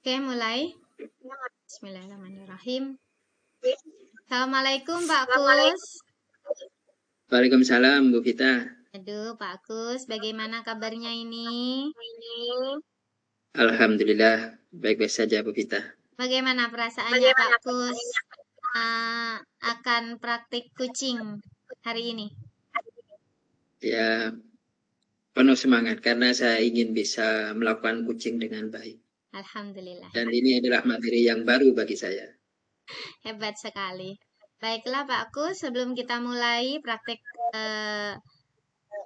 Oke, mulai. Bismillahirrahmanirrahim. Assalamualaikum Pak Kus. Waalaikumsalam Bu Vita. Aduh Pak Kus, bagaimana kabarnya ini? Alhamdulillah baik-baik saja Bu Vita. Bagaimana perasaannya Pak Kus akan praktik kucing hari ini? Ya, penuh semangat karena saya ingin bisa melakukan kucing dengan baik. Alhamdulillah. Dan ini adalah materi yang baru bagi saya. Hebat sekali. Baiklah Pak Kus, sebelum kita mulai praktik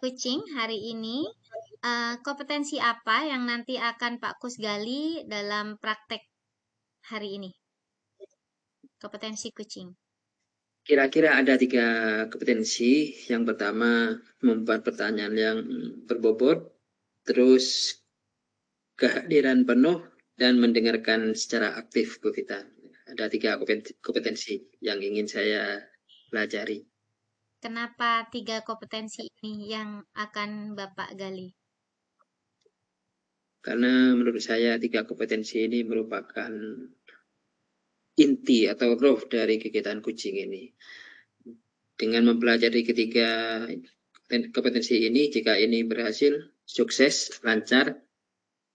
kucing hari ini, kompetensi apa yang nanti akan Pak Kus gali dalam praktek hari ini? Kompetensi kucing. Kira-kira ada 3 kompetensi. Yang pertama, membuat pertanyaan yang berbobot, terus kehadiran penuh, dan mendengarkan secara aktif Bu Vita. Ada 3 kompetensi yang ingin saya pelajari. Kenapa 3 kompetensi ini yang akan Bapak gali? Karena menurut saya 3 kompetensi ini merupakan inti atau roh dari kegiatan kucing ini. Dengan mempelajari ketiga kompetensi ini, jika ini berhasil, sukses, lancar,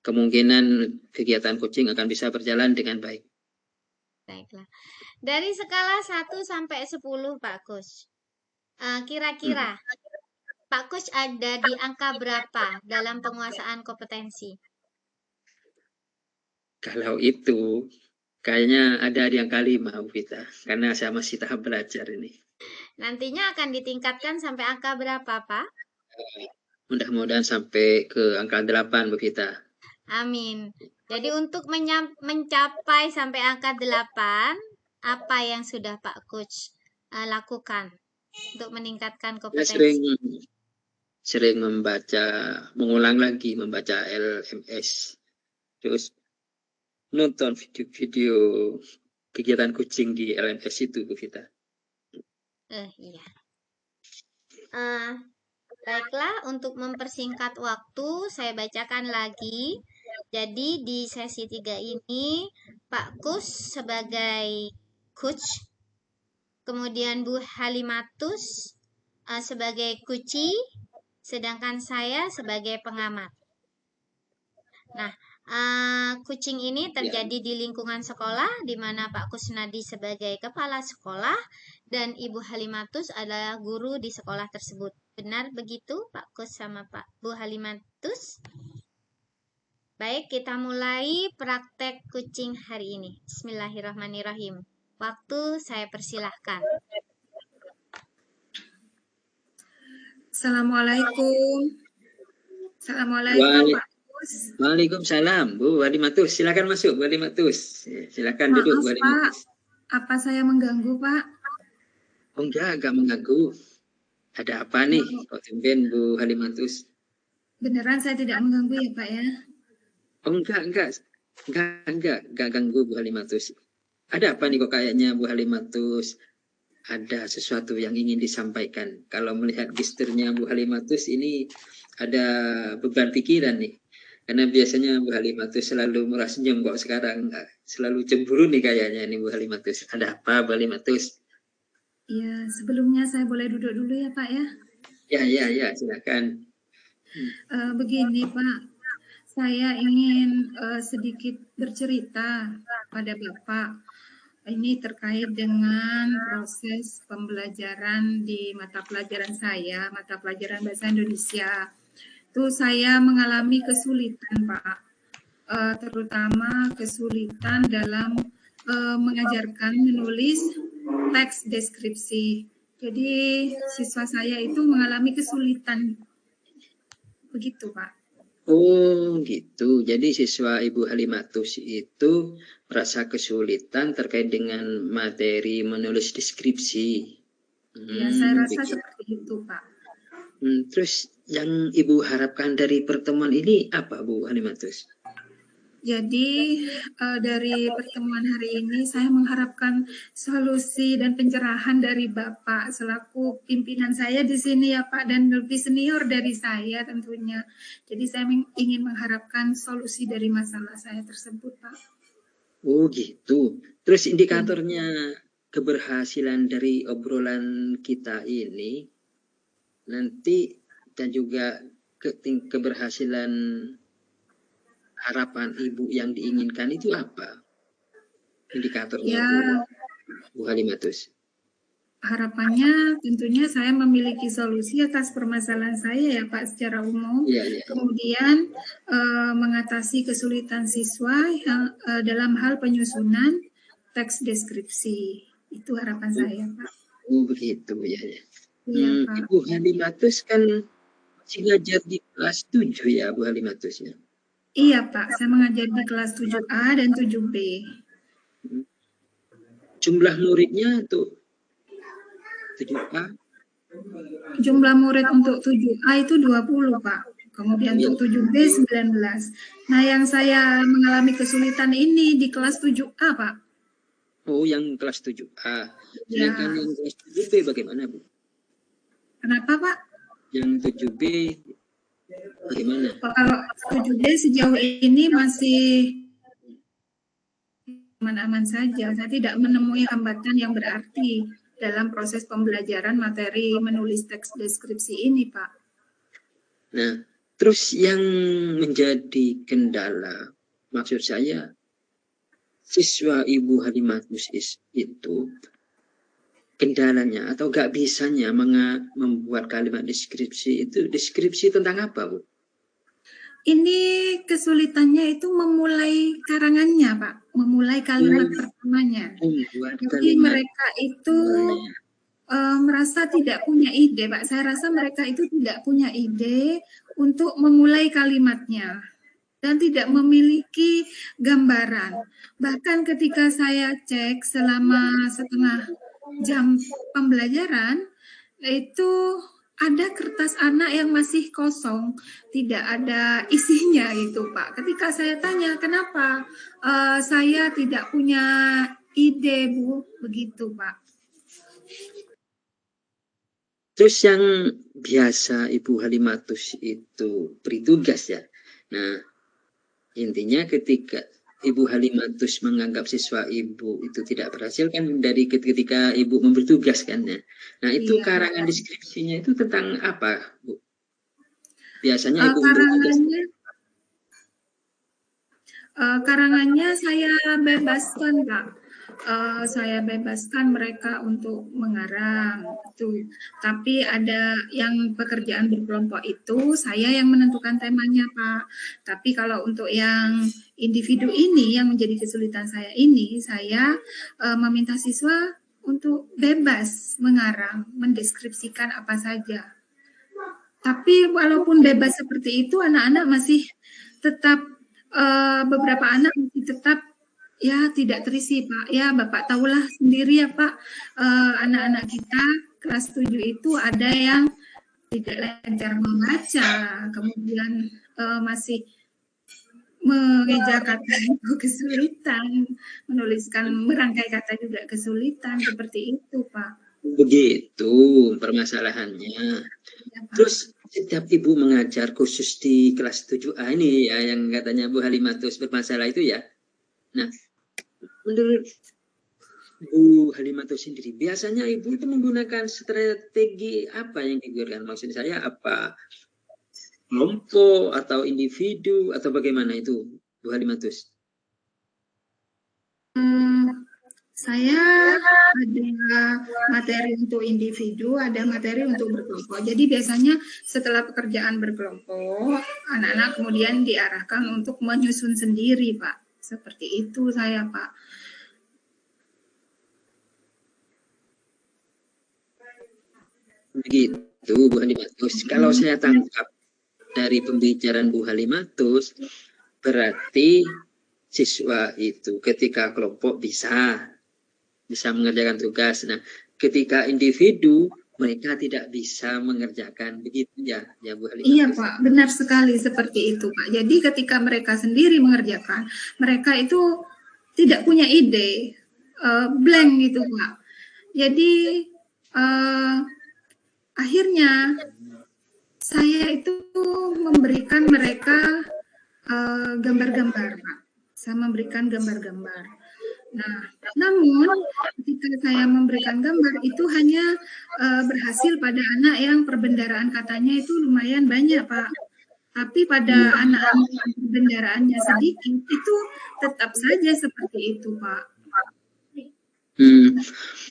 kemungkinan kegiatan kucing akan bisa berjalan dengan baik. Baiklah. Dari skala 1 sampai 10 Pak Kus, kira-kira Pak Kus ada di angka berapa dalam penguasaan kompetensi? Kalau itu, kayaknya ada yang kali Bu Vita, karena saya masih tahap belajar ini. Nantinya akan ditingkatkan sampai angka berapa, Pak? Mudah-mudahan sampai ke angka 8, Bu Vita. Amin. Jadi untuk mencapai sampai angka 8, apa yang sudah Pak Coach lakukan untuk meningkatkan kompetensi? Sering membaca, mengulang lagi membaca LMS. Terus nonton video-video kegiatan kucing di LMS itu, Bu Vita. Iya. Baiklah, untuk mempersingkat waktu, saya bacakan lagi. Jadi di sesi 3 ini, Pak Kus sebagai coach, kemudian Bu Halimatus sebagai kuci, sedangkan saya sebagai pengamat. Nah, kucing ini terjadi di lingkungan sekolah, di mana Pak Kusnadi sebagai kepala sekolah dan Ibu Halimatus adalah guru di sekolah tersebut. Benar begitu Pak Kus sama Pak Bu Halimatus? Baik, kita mulai praktek kucing hari ini. Bismillahirrahmanirrahim. Waktu saya persilahkan. Assalamualaikum. Assalamualaikum Pak Kus. Waalaikumsalam Bu Halimatus. Silakan masuk Bu Halimatus. Silakan duduk Bu Halimatus. Pak, apa saya mengganggu Pak? Oh enggak mengganggu. Ada apa nih kok tumben Bu Halimatus? Beneran saya tidak mengganggu ya Pak ya? Oh enggak ganggu Bu Halimatus. Ada apa nih kok kayaknya Bu Halimatus ada sesuatu yang ingin disampaikan? Kalau melihat gesturnya Bu Halimatus ini ada beban pikiran nih. Karena biasanya Bu Halimatus selalu murah senyum, kok sekarang selalu cemburu nih kayaknya nih Bu Halimatus. Ada apa Bu Halimatus? Iya, sebelumnya saya boleh duduk dulu ya Pak ya? Ya, silakan. Begini Pak, saya ingin sedikit bercerita pada Bapak. Ini terkait dengan proses pembelajaran di mata pelajaran saya, mata pelajaran Bahasa Indonesia. Itu saya mengalami kesulitan Pak, terutama kesulitan dalam mengajarkan menulis teks deskripsi. Jadi siswa saya itu mengalami kesulitan. Begitu Pak. Oh gitu, jadi siswa Ibu Halimatus itu merasa kesulitan terkait dengan materi menulis deskripsi. Ya, saya rasa seperti itu Pak. Terus yang Ibu harapkan dari pertemuan ini apa Bu Halimatus? Jadi dari pertemuan hari ini saya mengharapkan solusi dan pencerahan dari Bapak selaku pimpinan saya di sini ya Pak, dan lebih senior dari saya tentunya. Jadi saya ingin mengharapkan solusi dari masalah saya tersebut Pak. Oh gitu. Terus indikatornya keberhasilan dari obrolan kita ini nanti dan juga keberhasilan harapan ibu yang diinginkan itu apa indikatornya Ya, Bu Halimatus? harapannya tentunya saya memiliki solusi atas permasalahan saya ya Pak secara umum. Iya, iya. Kemudian mengatasi kesulitan siswa yang, dalam hal penyusunan teks deskripsi. Itu harapan saya Pak. Oh begitu ya. Iya Pak. Ibu Halimatus kan masih ngajar di kelas 7 ya Bu Halimatus ya? Iya Pak, saya mengajar di kelas 7A dan 7B. Jumlah muridnya tuh 7A? Jumlah murid untuk 7A itu 20 Pak. Kemudian untuk 7B 19. Nah yang saya mengalami kesulitan ini di kelas 7A Pak. Oh yang kelas 7A. Ya. Sedangkan yang kelas 7B bagaimana Bu? Kenapa Pak? Yang 7B bagaimana? Kalau 7B sejauh ini masih aman-aman saja. Saya tidak menemui hambatan yang berarti dalam proses pembelajaran materi menulis teks deskripsi ini, Pak. Nah, terus yang menjadi kendala, maksud saya, siswa Ibu Halimatus itu kendalanya atau gak bisanya membuat kalimat deskripsi itu deskripsi tentang apa, Bu? Ini kesulitannya itu memulai karangannya, Pak. Memulai kalimat pertamanya. Jadi mereka itu merasa tidak punya ide, Pak. Saya rasa mereka itu tidak punya ide untuk memulai kalimatnya dan tidak memiliki gambaran. Bahkan ketika saya cek selama setengah jam pembelajaran, itu ada kertas anak yang masih kosong, tidak ada isinya itu Pak. Ketika saya tanya kenapa saya tidak punya ide Bu, begitu Pak. Terus yang biasa Ibu Halimatus itu beri tugas ya. Nah, intinya ketika Ibu Halimatus menganggap siswa Ibu itu tidak berhasil kan dari ketika Ibu memberi tugas kan ya. Nah, itu iya, karangan deskripsinya itu tentang apa, Bu? Biasanya Ibu karangannya saya bebaskan, Pak. Saya bebaskan mereka untuk mengarang itu. Tapi ada yang pekerjaan berkelompok itu saya yang menentukan temanya, Pak. Tapi kalau untuk yang individu ini yang menjadi kesulitan saya ini, saya meminta siswa untuk bebas mengarang, mendeskripsikan apa saja. Tapi walaupun bebas seperti itu, anak-anak masih tetap beberapa anak masih tetap ya tidak terisi Pak. Ya Bapak tahulah sendiri ya Pak, anak-anak kita kelas 7 itu ada yang tidak lancar membaca, kemudian masih mengeja kata itu kesulitan, menuliskan merangkai kata juga kesulitan, seperti itu Pak. Begitu permasalahannya. Ya, terus setiap ibu mengajar khusus di kelas 7A ini ya yang katanya Bu Halimatus bermasalah itu ya. Nah, menurut Bu Halimatus sendiri, biasanya ibu itu menggunakan strategi apa yang digunakan? Maksud saya apa? Kelompok atau individu atau bagaimana itu Bu Halimatus? Saya ada materi untuk individu, ada materi untuk berkelompok. Jadi biasanya setelah pekerjaan berkelompok, anak-anak kemudian diarahkan untuk menyusun sendiri, Pak. Seperti itu saya, Pak. Begitu, Bu Halimatus. Kalau saya tangkap dari pembicaraan Bu Halimatus, berarti siswa itu ketika kelompok bisa mengerjakan tugas. Nah, ketika individu mereka tidak bisa mengerjakan, begitu ya, Bu Halimatus? Iya Pak, benar sekali seperti itu Pak. Jadi ketika mereka sendiri mengerjakan, mereka itu tidak punya ide, blank gitu Pak. Jadi akhirnya saya itu memberikan mereka gambar-gambar Pak. Saya memberikan gambar-gambar. Nah, namun ketika saya memberikan gambar itu hanya berhasil pada anak yang perbendaharaan katanya itu lumayan banyak, Pak. Tapi pada anak-anak yang perbendaharaannya sedikit itu tetap saja seperti itu, Pak.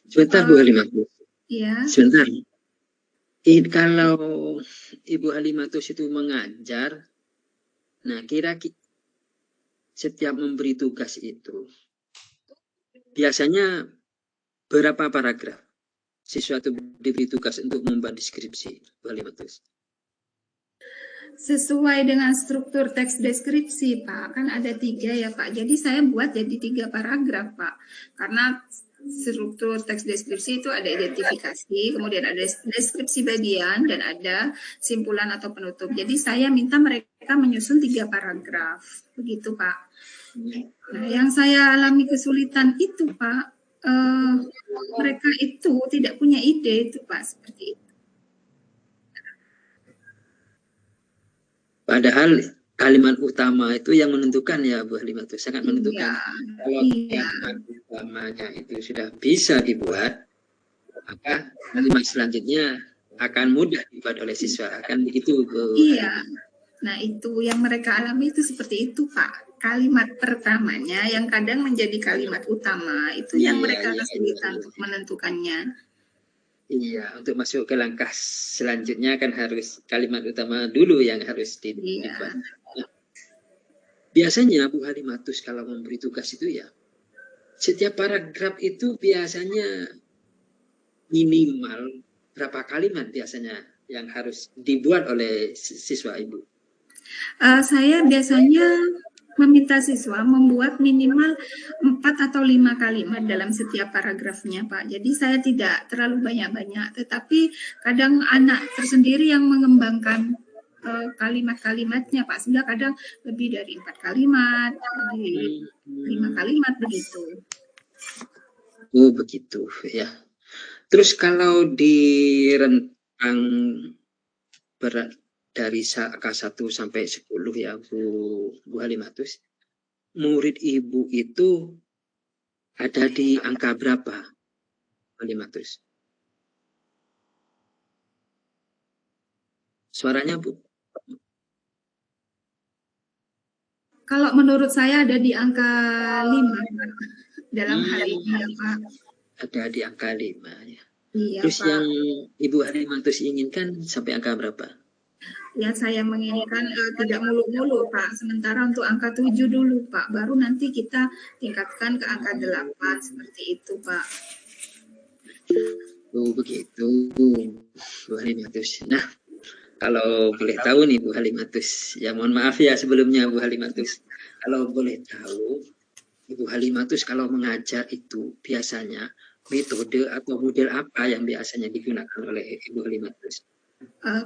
Sebentar Bu Halimatus. Iya. Sebentar. Kalau Ibu Halimatus itu mengajar, nah kira-kira setiap memberi tugas itu biasanya berapa paragraf siswa itu diberi tugas untuk membuat deskripsi, Bu Halimatus? Sesuai dengan struktur teks deskripsi, Pak, kan ada 3 ya, Pak. Jadi saya buat jadi 3 paragraf, Pak. Karena struktur teks deskripsi itu ada identifikasi, kemudian ada deskripsi bagian, dan ada simpulan atau penutup. Jadi saya minta mereka menyusun 3 paragraf. Begitu, Pak. Nah, yang saya alami kesulitan itu, Pak, mereka itu tidak punya ide itu, Pak, seperti itu. Padahal kalimat utama itu yang menentukan ya Bu Halimatus, sangat menentukan. Kalau kalimat utamanya itu sudah bisa dibuat, maka kalimat selanjutnya akan mudah dibuat oleh siswa, akan begitu Bu. Iya. Nah, itu yang mereka alami itu seperti itu, Pak. Kalimat pertamanya yang kadang menjadi kalimat utama itu yang mereka kesulitan untuk menentukannya. Iya, untuk masuk ke langkah selanjutnya kan harus kalimat utama dulu yang harus dibuat. Nah, biasanya Bu Halimatus kalau memberi tugas itu ya, setiap paragraf itu biasanya minimal berapa kalimat biasanya yang harus dibuat oleh siswa Ibu? Saya biasanya meminta siswa membuat minimal 4 atau 5 kalimat dalam setiap paragrafnya, Pak. Jadi saya tidak terlalu banyak-banyak, tetapi kadang anak tersendiri yang mengembangkan kalimat-kalimatnya, Pak. Sehingga kadang lebih dari 4 kalimat, lebih 5 kalimat begitu. Oh, begitu ya. Terus kalau di rentang berat dari K1 sampai 10 ya Bu Halimatus, murid Ibu itu ada di angka berapa, Bu Halimatus? Suaranya Bu? Kalau menurut saya ada di angka 5 dalam hal ini ya, Pak. Ada di angka 5 ya. Iya, terus Pak. Yang Ibu Halimatus inginkan sampai angka berapa? Yang saya menginginkan tidak mulu-mulu, Pak. Sementara untuk angka 7 dulu, Pak. Baru nanti kita tingkatkan ke angka 8 seperti itu, Pak. Oh, begitu Bu Halimatus. Nah, kalau boleh tahu nih Bu Halimatus, ya mohon maaf ya sebelumnya Bu Halimatus. Kalau boleh tahu, Ibu Halimatus kalau mengajar itu biasanya metode atau model apa yang biasanya digunakan oleh Ibu Halimatus?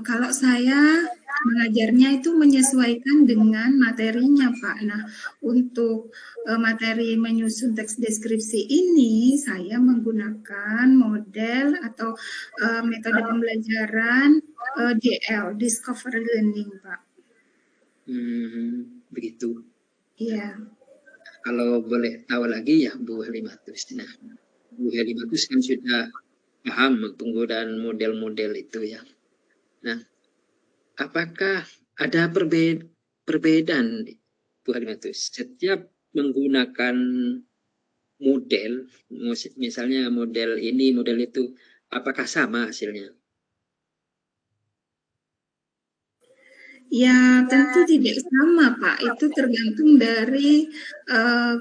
Kalau saya mengajarnya itu menyesuaikan dengan materinya, Pak. Nah, untuk materi menyusun teks deskripsi ini, saya menggunakan model atau metode pembelajaran DL, Discovery Learning, Pak. Begitu. Iya. Kalau boleh tahu lagi ya Bu Halimatus. Nah, Bu Halimatus kan sudah paham penggunaan model-model itu ya. Nah, apakah ada perbedaan Bu Halimatus setiap menggunakan model, misalnya model ini, model itu, apakah sama hasilnya? Ya, tentu tidak sama, Pak. Itu tergantung dari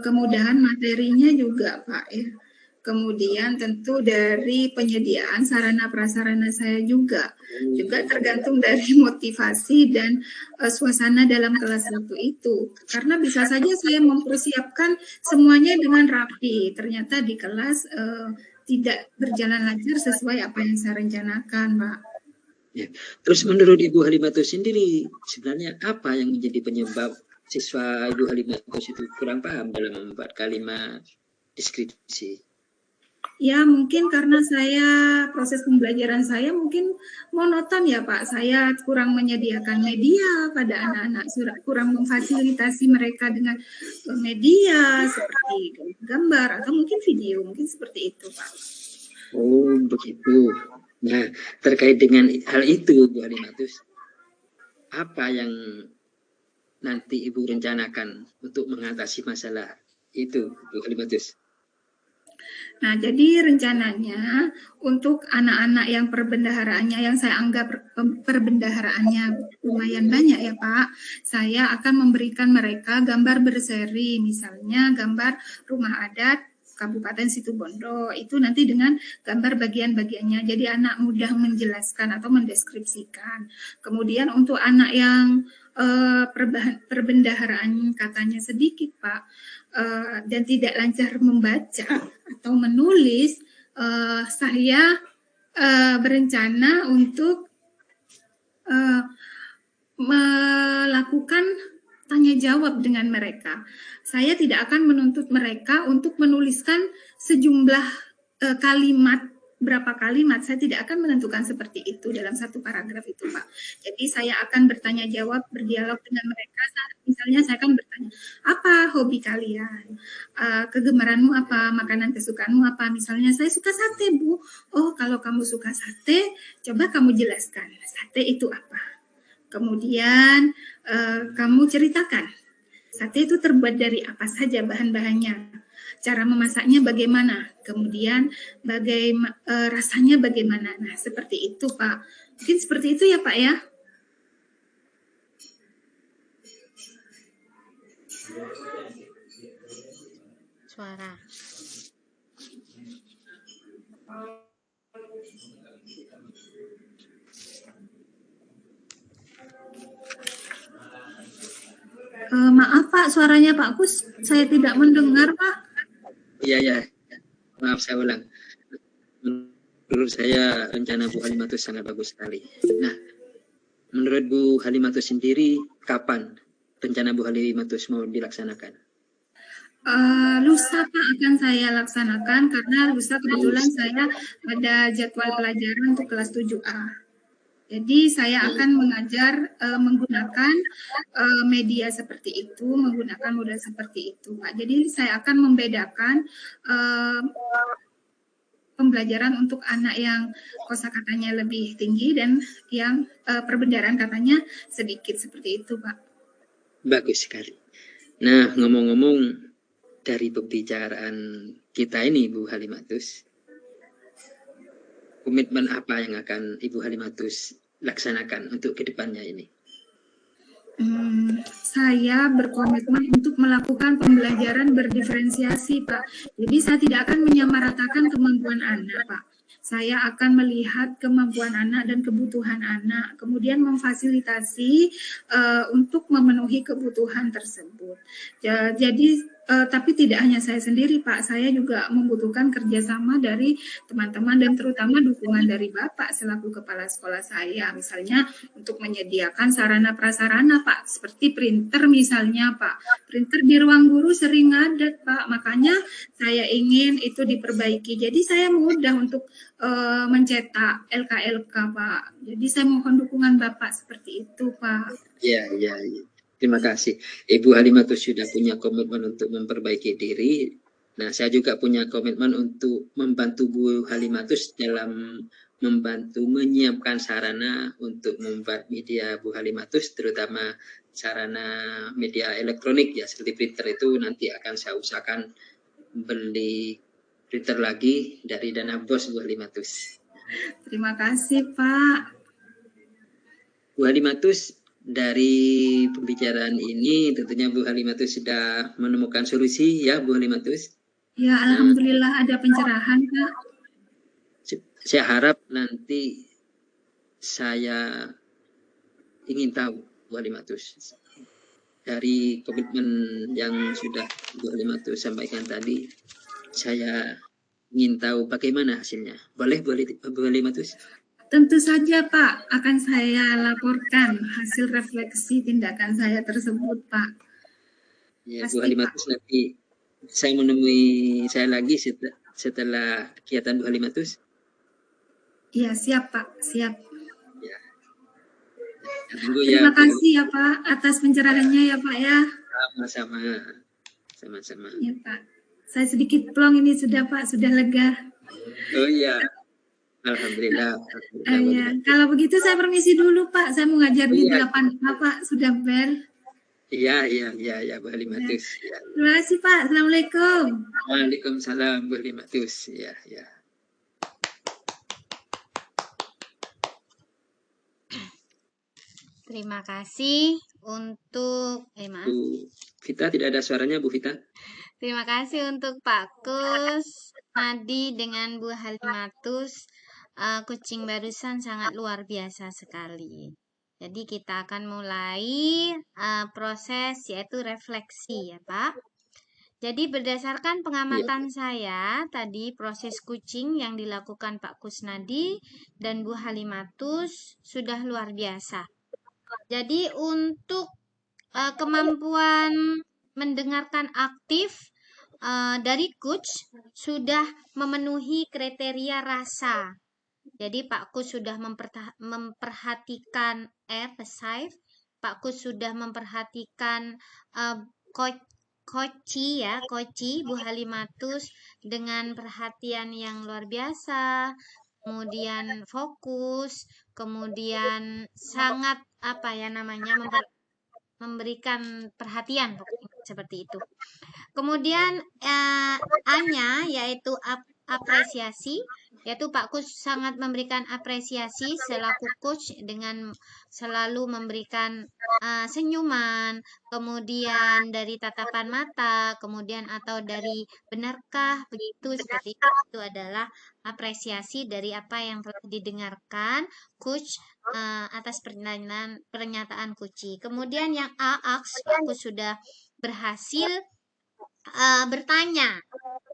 kemudahan materinya juga, Pak. Ya. Kemudian tentu dari penyediaan sarana prasarana saya juga tergantung dari motivasi dan suasana dalam kelas waktu itu. Karena bisa saja saya mempersiapkan semuanya dengan rapi, ternyata di kelas tidak berjalan lancar sesuai apa yang saya rencanakan, Pak. Ya. Terus menurut Ibu Halimatus sendiri, sebenarnya apa yang menjadi penyebab siswa Ibu Halimatus itu kurang paham dalam membuat kalimat deskripsi? Ya, mungkin karena proses pembelajaran saya mungkin monoton ya Pak. Saya kurang menyediakan media pada anak-anak, kurang memfasilitasi mereka dengan media seperti gambar atau mungkin video, mungkin seperti itu Pak. Oh, begitu. Nah, terkait dengan hal itu, Bu Halimatus, apa yang nanti Ibu rencanakan untuk mengatasi masalah itu, Bu Halimatus? Nah, jadi rencananya untuk anak-anak yang perbendaharaannya, yang saya anggap perbendaharaannya lumayan banyak ya Pak, saya akan memberikan mereka gambar berseri, misalnya gambar rumah adat Kabupaten Situbondo, itu nanti dengan gambar bagian-bagiannya, jadi anak mudah menjelaskan atau mendeskripsikan. Kemudian untuk anak yang perbendaharaan katanya sedikit Pak, dan tidak lancar membaca atau menulis, saya berencana untuk melakukan tanya jawab dengan mereka. Saya tidak akan menuntut mereka untuk menuliskan sejumlah kalimat, berapa kalimat, saya tidak akan menentukan seperti itu dalam satu paragraf itu Pak. Jadi saya akan bertanya jawab, berdialog dengan mereka. Misalnya saya akan bertanya, apa hobi kalian? Kegemaranmu apa? Makanan kesukaanmu apa? Misalnya saya suka sate Bu. Oh kalau kamu suka sate, coba kamu jelaskan sate itu apa. Kemudian kamu ceritakan sate itu terbuat dari apa saja bahan-bahannya. Cara memasaknya bagaimana, kemudian rasanya bagaimana. Nah, seperti itu, Pak. Mungkin seperti itu ya, Pak ya. Suara. Maaf Pak, suaranya Pak Kus saya tidak mendengar Pak. Iya, maaf saya ulang. Menurut saya rencana Bu Halimatus sangat bagus sekali. Nah, menurut Bu Halimatus sendiri, kapan rencana Bu Halimatus mau dilaksanakan? Lusa Pak akan saya laksanakan karena lusa kebetulan saya ada jadwal pelajaran untuk kelas 7A. Jadi saya akan mengajar menggunakan media seperti itu, menggunakan modal seperti itu, Pak. Jadi saya akan membedakan pembelajaran untuk anak yang kosakatanya lebih tinggi dan yang perbendaharaan katanya sedikit seperti itu, Pak. Bagus sekali. Nah, ngomong-ngomong dari pembicaraan kita ini, Bu Halimatus, komitmen apa yang akan Ibu Halimatus laksanakan untuk kedepannya ini? Saya berkomitmen untuk melakukan pembelajaran berdiferensiasi, Pak. Jadi saya tidak akan menyamaratakan kemampuan anak, Pak. Saya akan melihat kemampuan anak dan kebutuhan anak, kemudian memfasilitasi untuk memenuhi kebutuhan tersebut. Jadi tapi tidak hanya saya sendiri, Pak. Saya juga membutuhkan kerjasama dari teman-teman dan terutama dukungan dari Bapak selaku kepala sekolah saya. Misalnya untuk menyediakan sarana prasarana, Pak, seperti printer misalnya, Pak. Printer di ruang guru sering ngadat, Pak. Makanya saya ingin itu diperbaiki. Jadi saya mudah untuk mencetak LKLK, Pak. Jadi saya mohon dukungan Bapak seperti itu, Pak. Ya. Terima kasih. Ibu Halimatus sudah punya komitmen untuk memperbaiki diri. Nah, saya juga punya komitmen untuk membantu Bu Halimatus dalam membantu menyiapkan sarana untuk membuat media Bu Halimatus, terutama sarana media elektronik ya, seperti printer itu nanti akan saya usahakan beli printer lagi dari dana BOS Bu Halimatus. Terima kasih, Pak. Bu Halimatus, dari pembicaraan ini tentunya Bu Halimatus sudah menemukan solusi ya Bu Halimatus? Ya, alhamdulillah ada pencerahan Pak. Saya harap nanti saya ingin tahu Bu Halimatus dari komitmen yang sudah Bu Halimatus sampaikan tadi, saya ingin tahu bagaimana hasilnya. Boleh Bu Halimatus? Tentu saja Pak, akan saya laporkan hasil refleksi tindakan saya tersebut Pak. Ya, Bu Halimatus, nanti saya menemui saya lagi setelah kegiatan Bu Halimatus? Iya, siap Pak, siap. Ya, tunggu ya. Terima kasih ya Pak atas pencerahannya ya Pak ya. Sama-sama. Sama-sama. Ya Pak. Saya sedikit plong ini sudah Pak, sudah lega. Oh iya. Alhamdulillah. Ya. Kalau begitu saya permisi dulu Pak. Saya mau ngajar di Iya. 8A Pak, sudah bel. Iya, Bu Halimatus. Ya. Terima kasih Pak. Assalamualaikum. Waalaikumsalam Bu Halimatus. Ya. Terima kasih untuk maaf. Bu Vita, tidak ada suaranya Bu Vita. Terima kasih untuk Pak Kus Nadi dengan Bu Halimatus. Kucing barusan sangat luar biasa sekali. Jadi kita akan mulai proses yaitu refleksi ya Pak. Jadi berdasarkan pengamatan saya tadi proses kucing yang dilakukan Pak Kusnadi dan Bu Halimatus sudah luar biasa. Jadi untuk kemampuan mendengarkan aktif dari coach sudah memenuhi kriteria rasa. Jadi Pak Kus sudah memperhatikan passive, Pak Kus sudah memperhatikan Koci Bu Halimatus dengan perhatian yang luar biasa, kemudian fokus, kemudian sangat memberikan perhatian seperti itu. Kemudian A-nya yaitu apresiasi, yaitu Pak Kus sangat memberikan apresiasi selaku coach dengan selalu memberikan senyuman, kemudian dari tatapan mata, kemudian atau dari benarkah begitu, seperti itu adalah apresiasi dari apa yang telah didengarkan coach atas pernyataan Kuci. Kemudian yang A, Pak Kus sudah berhasil bertanya,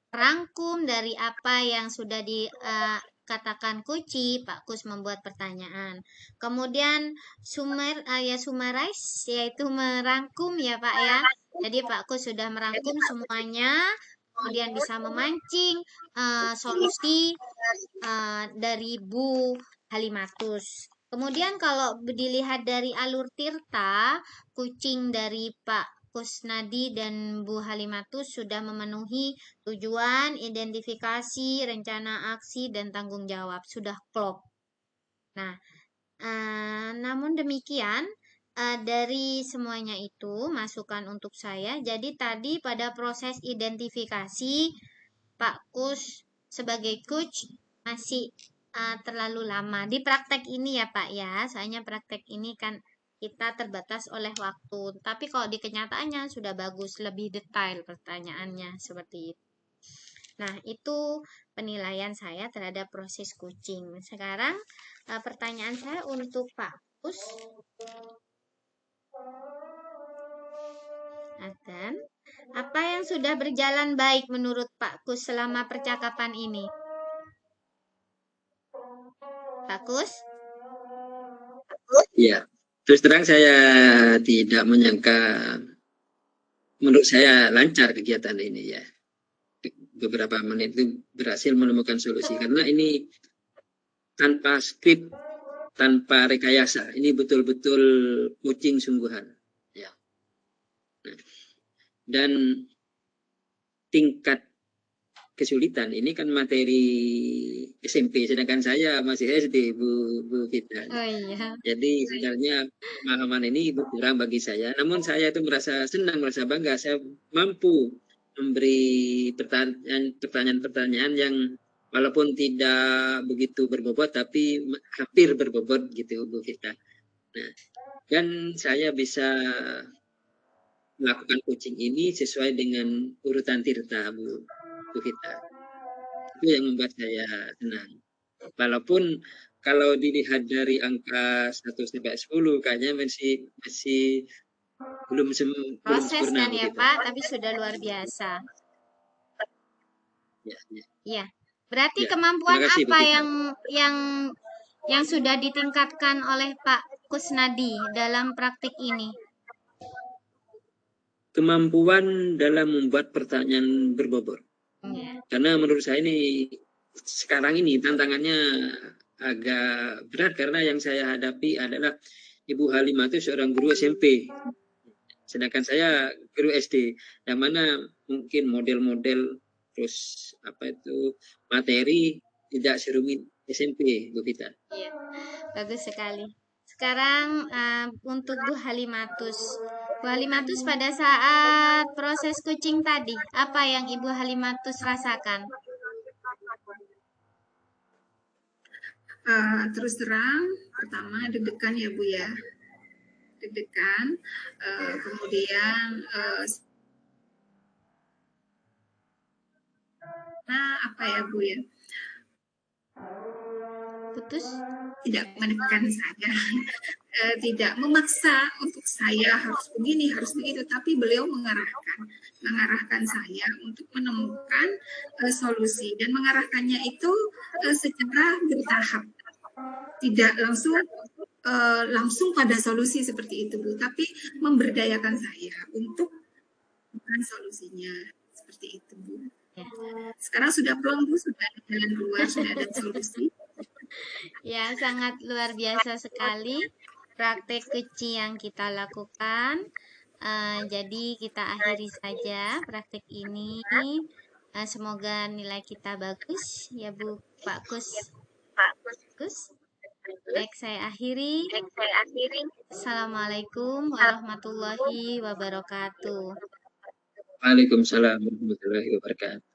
rangkum dari apa yang sudah dikatakan Kuci, Pak Kus membuat pertanyaan. Kemudian summarize, yaitu merangkum ya Pak ya. Jadi Pak Kus sudah merangkum semuanya, kemudian bisa memancing solusi dari Bu Halimatus. Kemudian kalau dilihat dari alur tirta, kucing dari Pak Kusnadi dan Bu Halimatus sudah memenuhi tujuan, identifikasi, rencana aksi, dan tanggung jawab. Sudah klop. Nah, namun demikian, dari semuanya itu, masukan untuk saya. Jadi tadi pada proses identifikasi, Pak Kus sebagai coach masih terlalu lama. Di praktek ini ya Pak ya, soalnya praktek ini kan kita terbatas oleh waktu. Tapi kalau di kenyataannya sudah bagus, lebih detail pertanyaannya seperti itu. Nah, itu penilaian saya terhadap proses coaching. Sekarang pertanyaan saya untuk Pak Kus. Dan apa yang sudah berjalan baik menurut Pak Kus selama percakapan ini? Pak Kus? Iya, terus terang saya tidak menyangka, menurut saya lancar kegiatan ini ya. Beberapa menit itu berhasil menemukan solusi karena ini tanpa skrip, tanpa rekayasa. Ini betul-betul coaching sungguhan. Ya. Nah, dan tingkat kesulitan ini kan materi SMP, sedangkan saya masih SD, Bu Vita. Oh iya. Jadi sebenarnya pemahaman ini kurang bagi saya. Namun saya itu merasa senang, merasa bangga. Saya mampu memberi pertanyaan-pertanyaan yang walaupun tidak begitu berbobot, tapi hampir berbobot gitu, Bu Vita. Nah, dan saya bisa melakukan coaching ini sesuai dengan urutan tirta, Bu Vita. Itu yang membuat saya senang. Walaupun kalau dilihat dari angka 1 sampai 10 kayaknya masih belum proses sempurna kan ya begitu. Pak, tapi sudah luar biasa. Ya. Berarti kemampuan kasih, apa yang sudah ditingkatkan oleh Pak Kusnadi dalam praktik ini? Kemampuan dalam membuat pertanyaan berbobot. Ya. Karena menurut saya ini sekarang ini tantangannya agak berat karena yang saya hadapi adalah Ibu Halimah itu seorang guru SMP. Sedangkan saya guru SD, yang mana mungkin model-model terus materi tidak serumit SMP, Bu Vita. Iya, bagus sekali. Sekarang untuk Bu Halimatus. Bu Halimatus pada saat proses kucing tadi, apa yang Ibu Halimatus rasakan? Terus terang, pertama deg-degan ya Bu ya, deg-degan, kemudian apa ya Bu ya, Putus? tidak menekan saya, tidak memaksa untuk saya harus begini, harus begitu, tapi beliau mengarahkan saya untuk menemukan solusi, dan mengarahkannya itu secara bertahap, tidak langsung pada solusi seperti itu Bu, tapi memberdayakan saya untuk menemukan solusinya seperti itu Bu. Ya. Sekarang sudah plong Bu, sudah ada jalan keluar, sudah ada solusi. Ya, sangat luar biasa sekali praktek kecil yang kita lakukan. Jadi kita akhiri saja praktek ini. Semoga nilai kita bagus ya Bu Pak Kus. Baik, saya akhiri. Assalamualaikum warahmatullahi wabarakatuh. Waalaikumsalam warahmatullahi wabarakatuh.